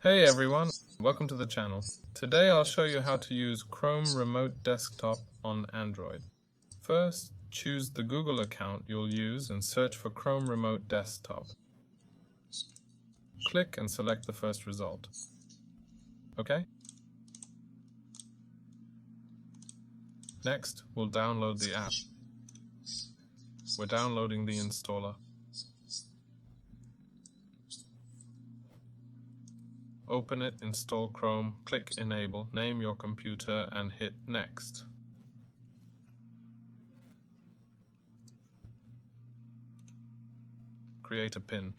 Hey everyone, welcome to the channel. Today I'll show you how to use Chrome Remote Desktop on Android. First, choose the Google account you'll use and search for Chrome Remote Desktop. Click and select the first result. Okay? Next, we'll download the app. We're downloading the installer. Open it, install Chrome, click Enable, name your computer and hit Next. Create a PIN.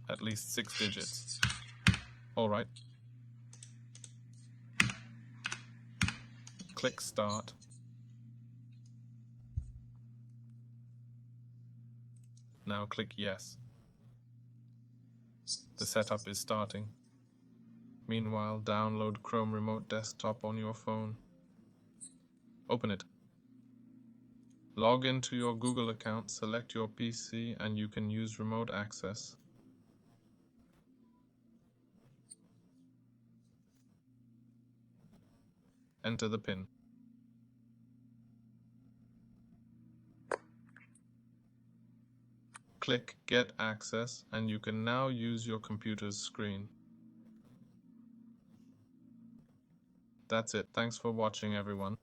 At least 6 digits. Alright. Click Start. Now click Yes. The setup is starting. Meanwhile, download Chrome Remote Desktop on your phone. Open it. Log into your Google account, select your PC, and you can use remote access. Enter the PIN. Click Get Access, and you can now use your computer's screen. That's it. Thanks for watching, everyone.